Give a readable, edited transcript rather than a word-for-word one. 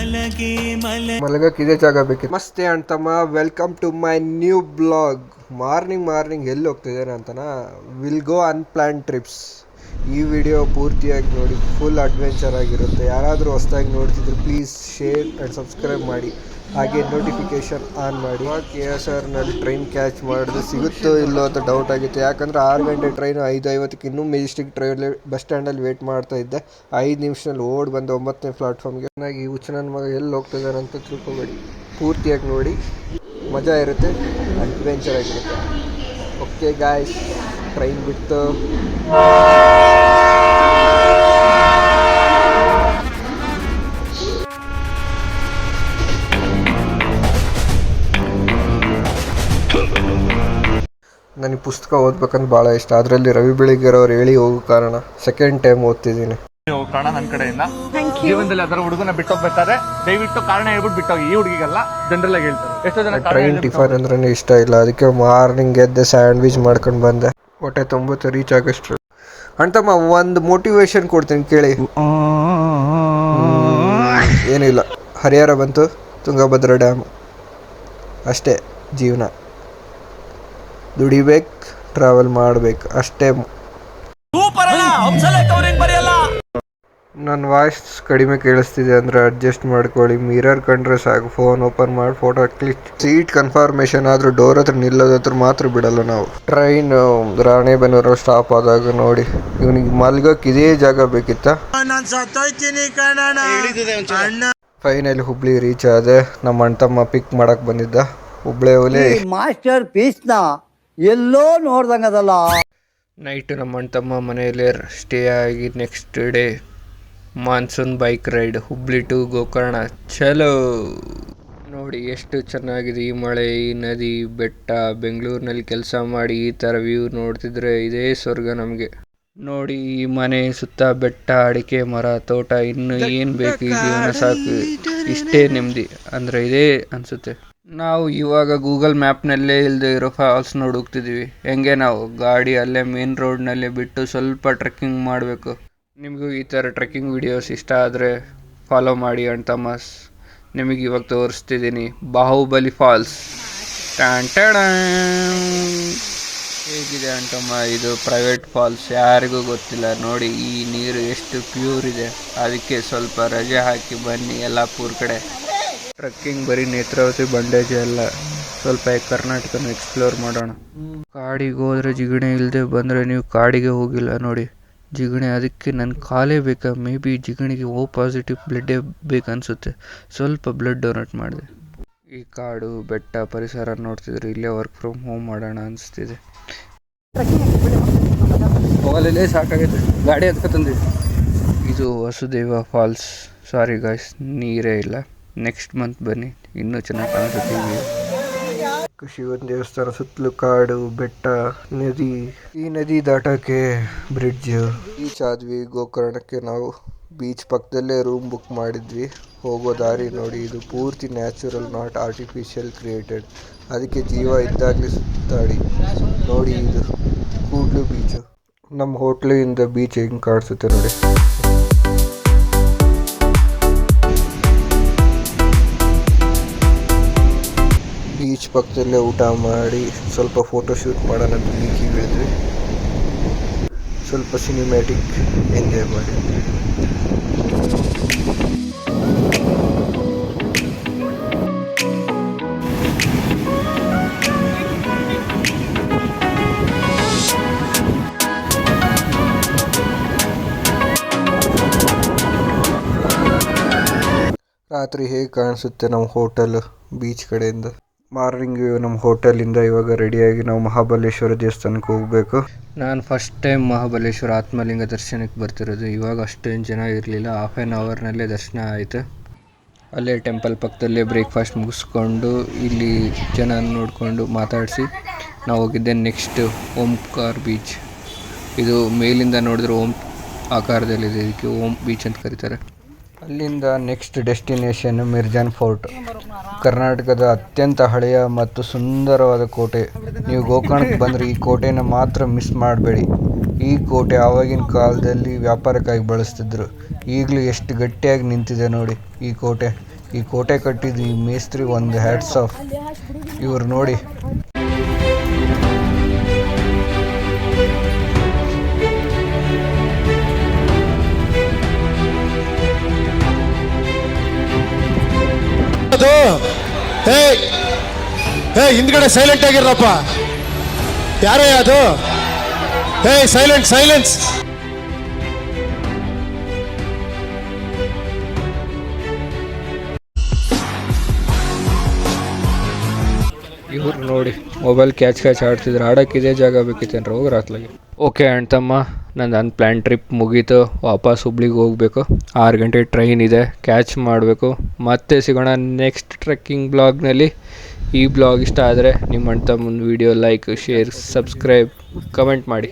ಮಲಗಕ್ಕೆ ಇದೇ ಜಾಗ ಬೇಕಿತ್ತು. ನಮಸ್ತೆ ಅಣ್ತಮ್ಮ, welcome to my new blog. Morning ಎಲ್ಲಿ ಹೋಗ್ತಿದ್ದೇನೆ ಅಂತನಾ, ವಿಲ್ ಗೋ ಅನ್ಪ್ಲಾನ್ ಟ್ರಿಪ್ಸ್. ಈ ವಿಡಿಯೋ ಪೂರ್ತಿಯಾಗಿ ನೋಡಿ, ಫುಲ್ ಅಡ್ವೆಂಚರ್ ಆಗಿರುತ್ತೆ. ಯಾರಾದರೂ ಹೊಸದಾಗಿ ನೋಡ್ತಿದ್ರೆ ಪ್ಲೀಸ್ ಶೇರ್ ಆ್ಯಂಡ್ ಸಬ್ಸ್ಕ್ರೈಬ್ ಮಾಡಿ, ಹಾಗೆ ನೋಟಿಫಿಕೇಷನ್ ಆನ್ ಮಾಡಿ. KSRನಲ್ಲಿ ಟ್ರೈನ್ ಕ್ಯಾಚ್ ಮಾಡಿದ್ರೆ ಸಿಗುತ್ತೋ ಇಲ್ಲೋ ಅಂತ ಡೌಟ್ ಆಗಿತ್ತು. ಯಾಕಂದರೆ 6 ಗಂಟೆ ಟ್ರೈನು, 5:50ಕ್ಕೆ ಇನ್ನೂ ಮೆಜೆಸ್ಟಿಕ್ ಟ್ರೈನ್ ಬಸ್ ಸ್ಟ್ಯಾಂಡಲ್ಲಿ ವೇಟ್ ಮಾಡ್ತಾ ಇದ್ದೆ. 5 ನಿಮಿಷದಲ್ಲಿ ಓಡಿ ಬಂದೆ 9ನೇ ಪ್ಲಾಟ್ಫಾರ್ಮ್ಗೆ. ಚೆನ್ನಾಗಿ ಹುಚ್ಚು ನನ್ನ ಮಗ ಎಲ್ಲಿ ಹೋಗ್ತಿದ್ದಾನೆ ಅಂತ ತಿಳ್ಕೊಬೇಡಿ, ಪೂರ್ತಿಯಾಗಿ ನೋಡಿ, ಮಜಾ ಇರುತ್ತೆ, ಅಡ್ವೆಂಚರ್ ಆಗಿರುತ್ತೆ. ಓಕೆ ಗಾಯ್ಸ್, ಟ್ರೈನ್ ಬಿಟ್ಟು ನನಗೆ ಪುಸ್ತಕ ಓದ್ಬೇಕಂತ ಭಾಳ ಇಷ್ಟ. ಅದರಲ್ಲಿ ರವಿ ಬೆಳಿಗೆರೆ ಅವ್ರು ಹೇಳಿ ಹೋಗೋ ಕಾರಣ ಸೆಕೆಂಡ್ ಟೈಮ್ ಓದ್ತಿದ್ದೀನಿ. ಕಾರಣ ನನ್ನ ಕಡೆಯಿಂದ ಜೀವನದಲ್ಲಿ ಅದರ ಹುಡುಗನ ಬಿಟ್ಟೋಗ್ಬೇಕಾದ್ರೆ ದಯವಿಟ್ಟು ಕಾರಣ ಹೇಳ್ಬಿಟ್ಟು ಬಿಟ್ಟೋಗಿ. ಈ ಹುಡುಗಿಗೆಲ್ಲ ಜನರಲ್ ಆಗಿ ಹೇಳ್ತಾರೆ. ಎಷ್ಟೋ ಜನ ಟ್ರೈನ್ ಟಿಫನ್ ಅಂದ್ರೆ ಇಷ್ಟ ಇಲ್ಲ, ಅದಕ್ಕೆ ಮಾರ್ನಿಂಗ್ ಎದ್ದೆ ಸ್ಯಾಂಡ್ವಿಚ್ ಮಾಡ್ಕೊಂಡು ಬಂದೆ. ಹೊಟ್ಟೆ 90 ರೀಚ್ ಆಗಷ್ಟು. ಅಣ್ತಮ್ಮ, ಒಂದು ಮೋಟಿವೇಶನ್ ಕೊಡ್ತೀನಿ ಕೇಳಿ. ಏನಿಲ್ಲ, ಹರಿಹರ ಬಂತು, ತುಂಗಭದ್ರಾ ಡ್ಯಾಮ್, ಅಷ್ಟೇ ಜೀವನ. ದುಡಿಬೇಕು, ಟ್ರಾವೆಲ್ ಮಾಡಬೇಕು, ಅಷ್ಟೇ. ನನ್ನ ವಾಯ್ಸ್ ಕಡಿಮೆ ಕೇಳಿಸ್ತಿದೆ ಅಂದರೆ ಅಡ್ಜಸ್ಟ್ ಮಾಡ್ಕೊಳ್ಳಿ. ಮಿರರ್ ಕಂಡ್ರೆ ಸಾಕು, ಫೋನ್ ಓಪನ್ ಮಾಡಿ ಫೋಟೋ ಕ್ಲಿಕ್. ಸೀಟ್ ಕನ್ಫರ್ಮೇಷನ್ ಆದರೂ ಡೋರ್ ಹತ್ರ ನಿಲ್ಲೋದತ್ರ ಮಾತ್ರ ಬಿಡಲ್ಲ ನಾವು. ಟ್ರೈನ್ ರಾಣೆಬೆನ್ನೂರಲ್ಲಿ ಸ್ಟಾಪ್ ಆದಾಗ ನೋಡಿ, ಇವನಿಗೆ ಮಲ್ಗಕ್ಕೆ ಇದೇ ಜಾಗ ಬೇಕಿತ್ತ. ಫೈನಲಿ ಹುಬ್ಳಿ ರೀಚ್ ಆದೆ. ನಮ್ಮ ಅಣ್ತಮ್ಮ ಪಿಕ್ ಮಾಡಕ್ ಬಂದಿದ್ದ. ಹುಬ್ಳಿ ಒಲೆ ಮಾಸ್ಟರ್ ಪೀಸ್ನ ಎಲ್ಲೋ ನೋಡ್ದಂಗದಲ್ಲ. ನೈಟ್ ನಮ್ಮ ಅಣ್ತಮ್ಮ ಮನೆಯಲ್ಲೇ ಸ್ಟೇ ಆಗಿ next day monsoon bike ride Hubli to Gokarna. ಚಲೋ ನೋಡಿ ಎಷ್ಟು ಚೆನ್ನಾಗಿದೆ ಈ ಮಳೆ, ಈ ನದಿ, ಬೆಟ್ಟ. ಬೆಂಗಳೂರಿನಲ್ಲಿ ಕೆಲಸ ಮಾಡಿ ಈ ಥರ ವ್ಯೂ ನೋಡ್ತಿದ್ರೆ ಇದೇ ಸ್ವರ್ಗ ನಮಗೆ. ನೋಡಿ ಈ ಮನೆ ಸುತ್ತ ಬೆಟ್ಟ, ಅಡಿಕೆ ಮರ, ತೋಟ, ಇನ್ನು ಏನು ಬೇಕು, ಈ ಜೀವನ ಸಾಕು, ಇಷ್ಟೇ ನೆಮ್ಮದಿ ಅಂದರೆ ಇದೇ ಅನಿಸುತ್ತೆ. ನಾವು ಇವಾಗ ಗೂಗಲ್ ಮ್ಯಾಪ್ನಲ್ಲೇ ಇಲ್ಲದೆ ಇರೋ ಫಾಲ್ಸ್ ನೋಡಿ ಹೋಗ್ತಿದ್ದೀವಿ. ಹೆಂಗೆ ನಾವು ಗಾಡಿ ಅಲ್ಲೇ ಮೇನ್ ರೋಡ್ನಲ್ಲೇ ಬಿಟ್ಟು ಸ್ವಲ್ಪ ಟ್ರೆಕ್ಕಿಂಗ್ ಮಾಡಬೇಕು. ನಿಮಗೂ ಈ ಥರ ಟ್ರೆಕ್ಕಿಂಗ್ ವಿಡಿಯೋಸ್ ಇಷ್ಟ ಆದರೆ ಫಾಲೋ ಮಾಡಿ ಅಣ್ತಮ್ಮಸ್. ನಿಮಗೆ ಇವಾಗ ತೋರಿಸ್ತಿದ್ದೀನಿ ಬಾಹುಬಲಿ ಫಾಲ್ಸ್. ಹೇಗಿದೆ ಅಣ್ತಮ್ಮ, ಇದು ಪ್ರೈವೇಟ್ ಫಾಲ್ಸ್, ಯಾರಿಗೂ ಗೊತ್ತಿಲ್ಲ. ನೋಡಿ ಈ ನೀರು ಎಷ್ಟು ಪ್ಯೂರ್ ಇದೆ. ಅದಕ್ಕೆ ಸ್ವಲ್ಪ ರಜೆ ಹಾಕಿ ಬನ್ನಿ ಯಲ್ಲಾಪುರ ಕಡೆ. ಟ್ರೆಕ್ಕಿಂಗ್ ಬರೀ ನೇತ್ರಾವತಿ ಬಂಡೇಜ್ ಅಲ್ಲ, ಸ್ವಲ್ಪ ಕರ್ನಾಟಕನ ಎಕ್ಸ್ಪ್ಲೋರ್ ಮಾಡೋಣ. ಕಾಡಿಗೆ ಹೋದರೆ ಜಿಗಣೆ ಇಲ್ಲದೆ ಬಂದರೆ ನೀವು ಕಾಡಿಗೆ ಹೋಗಿಲ್ಲ ನೋಡಿ. ಜಿಗಣೆ ಅದಕ್ಕೆ ನನ್ನ ಕಾಲೇ ಬೇಕಾ? ಮೇ ಬಿ ಜಿಗಣಿಗೆ ಓ ಪಾಸಿಟಿವ್ ಬ್ಲಡ್ಡೇ ಬೇಕನ್ಸುತ್ತೆ. ಸ್ವಲ್ಪ ಬ್ಲಡ್ ಡೊನೇಟ್ ಮಾಡಿದೆ. ಈ ಕಾಡು, ಬೆಟ್ಟ, ಪರಿಸರ ನೋಡ್ತಿದ್ರೆ ಇಲ್ಲೇ ವರ್ಕ್ ಫ್ರಮ್ ಹೋಮ್ ಮಾಡೋಣ ಅನಿಸ್ತಿದೆ. ಹೋಗಲೇ ಸಾಕಾಗೈತೆ, ಗಾಡಿ ಎತ್ಕೊತಂದ್ವಿ. ಇದು ವಸುದೇವ ಫಾಲ್ಸ್. ಸಾರಿ ಗಾಯ್ಸ್, ನೀರೇ ಇಲ್ಲ. ನೆಕ್ಸ್ಟ್ ಮಂತ್ ಬನ್ನಿ, ಇನ್ನೂ ಚೆನ್ನಾಗಿ ಕಾಣಿಸುತ್ತೆ. ಶಿವನ ದೇವಸ್ಥಾನ ಸುತ್ತಲೂ ಕಾಡು, ಬೆಟ್ಟ, ನದಿ. ಈ ನದಿ ದಾಟಕ್ಕೆ ಬ್ರಿಡ್ಜ್. ಬೀಚ್ ಆದ್ವಿ. ಗೋಕರ್ಣಕ್ಕೆ ನಾವು ಬೀಚ್ ಪಕ್ಕದಲ್ಲೇ ರೂಮ್ ಬುಕ್ ಮಾಡಿದ್ವಿ. ಹೋಗೋ ದಾರಿ ನೋಡಿ, ಇದು ಪೂರ್ತಿ ನ್ಯಾಚುರಲ್, ನಾಟ್ ಆರ್ಟಿಫಿಷಿಯಲ್ ಕ್ರಿಯೇಟೆಡ್. ಅದಕ್ಕೆ ಜೀವ ಇದ್ದಾಗಲೇ ಸುತ್ತಾಡಿ ನೋಡಿ. ಇದು ಕೂಡ್ಲು ಬೀಚು. ನಮ್ಮ ಹೋಟ್ಲಿಂದ ಬೀಚ್ ಹೆಂಗೆ ಕಾಣಿಸುತ್ತೆ ನೋಡಿ. ಬೀಚ್ ಪಕ್ಕದಲ್ಲೇ ಊಟ ಮಾಡಿ ಸ್ವಲ್ಪ ಫೋಟೋ ಶೂಟ್ ಮಾಡೋಣ ಅಂತ ಬೀಚಿಗೆ ಇಳಿದ್ವಿ. ಸ್ವಲ್ಪ ಸಿನಿಮ್ಯಾಟಿಕ್ ಎಂಜಾಯ್ ಮಾಡಿ. ರಾತ್ರಿ ಹೇಗೆ ಕಾಣಿಸುತ್ತೆ ನಮ್ಮ ಹೋಟೆಲ್ ಬೀಚ್ ಕಡೆಯಿಂದ. ಮಾರ್ನಿಂಗ್ ನಮ್ಮ ಹೋಟೆಲಿಂದ ಇವಾಗ ರೆಡಿಯಾಗಿ ನಾವು ಮಹಾಬಲೇಶ್ವರ ದೇವಸ್ಥಾನಕ್ಕೆ ಹೋಗಬೇಕು. ನಾನು ಫಸ್ಟ್ ಟೈಮ್ ಮಹಾಬಲೇಶ್ವರ ಆತ್ಮಲಿಂಗ ದರ್ಶನಕ್ಕೆ ಬರ್ತಿರೋದು. ಇವಾಗ ಅಷ್ಟೇನು ಜನ ಇರಲಿಲ್ಲ, ಹಾಫ್ ಆ್ಯನ್ ಅವರ್ನಲ್ಲೇ ದರ್ಶನ ಆಯಿತು. ಅಲ್ಲೇ ಟೆಂಪಲ್ ಪಕ್ಕದಲ್ಲೇ ಬ್ರೇಕ್ಫಾಸ್ಟ್ ಮುಗಿಸ್ಕೊಂಡು ಇಲ್ಲಿ ಜನ ನೋಡಿಕೊಂಡು ಮಾತಾಡಿಸಿ ನಾವು ಹೋಗಿದ್ದೆ ನೆಕ್ಸ್ಟ್ ಓಂಕಾರ್ ಬೀಚ್. ಇದು ಮೇಲಿಂದ ನೋಡಿದ್ರೆ ಓಂ ಆಕಾರದಲ್ಲಿದೆ, ಇದಕ್ಕೆ ಓಂ ಬೀಚ್ ಅಂತ ಕರೀತಾರೆ. ಅಲ್ಲಿಂದ ನೆಕ್ಸ್ಟ್ ಡೆಸ್ಟಿನೇಷನ್ ಮಿರ್ಜಾನ್ ಫೋರ್ಟ್. ಕರ್ನಾಟಕದ ಅತ್ಯಂತ ಹಳೆಯ ಮತ್ತು ಸುಂದರವಾದ ಕೋಟೆ. ನೀವು ಗೋಕರ್ಣಕ್ಕೆ ಬಂದರೆ ಈ ಕೋಟೆನ ಮಾತ್ರ ಮಿಸ್ ಮಾಡಬೇಡಿ. ಈ ಕೋಟೆ ಆವಾಗಿನ ಕಾಲದಲ್ಲಿ ವ್ಯಾಪಾರಕ್ಕಾಗಿ ಬಳಸ್ತಿದ್ರು. ಈಗಲೂ ಎಷ್ಟು ಗಟ್ಟಿಯಾಗಿ ನಿಂತಿದೆ ನೋಡಿ ಈ ಕೋಟೆ. ಈ ಕೋಟೆ ಕಟ್ಟಿದ್ದು ಈ ಮೇಸ್ತ್ರಿ ಒಂದು ಹ್ಯಾಟ್ಸ್ ಆಫ್. ಇವ್ರು ನೋಡಿ ಅದು ಹಿಂದ್ಗಡೆ ಸೈಲೆಂಟ್ ಆಗಿರಪ್ಪ. ಯಾರೇ ಅದು? ಸೈಲೆನ್ಸ್. ಇವ್ರು ನೋಡಿ ಮೊಬೈಲ್ ಕ್ಯಾಚ್ ಆಡ್ತಿದ್ರು. ಆಡೋಕ್ಕೆ ಇದೇ ಜಾಗ ಬೇಕಿತ್ತೇನ್ರಿ, ಹೋಗ್ರ ಅತ್ಲಾಗೆ. ಓಕೆ ಅಣ್ತಮ್ಮ, ನನ್ನ ಅನ್ಪ್ಲ್ಯಾನ್ ಟ್ರಿಪ್ ಮುಗೀತು. ವಾಪಸ್ ಹುಬ್ಳಿಗೆ ಹೋಗಬೇಕು. 6 ಗಂಟೆ ಟ್ರೈನ್ ಇದೆ, ಕ್ಯಾಚ್ ಮಾಡಬೇಕು. ಮತ್ತೆ ಸಿಗೋಣ ನೆಕ್ಸ್ಟ್ ಟ್ರೆಕ್ಕಿಂಗ್ ಬ್ಲಾಗ್ನಲ್ಲಿ. ಈ ಬ್ಲಾಗ್ ಇಷ್ಟ ಆದರೆ ನಿಮ್ಮ ಅಣ್ತಮ್ಮನ video like, share, subscribe, comment ಮಾಡಿ.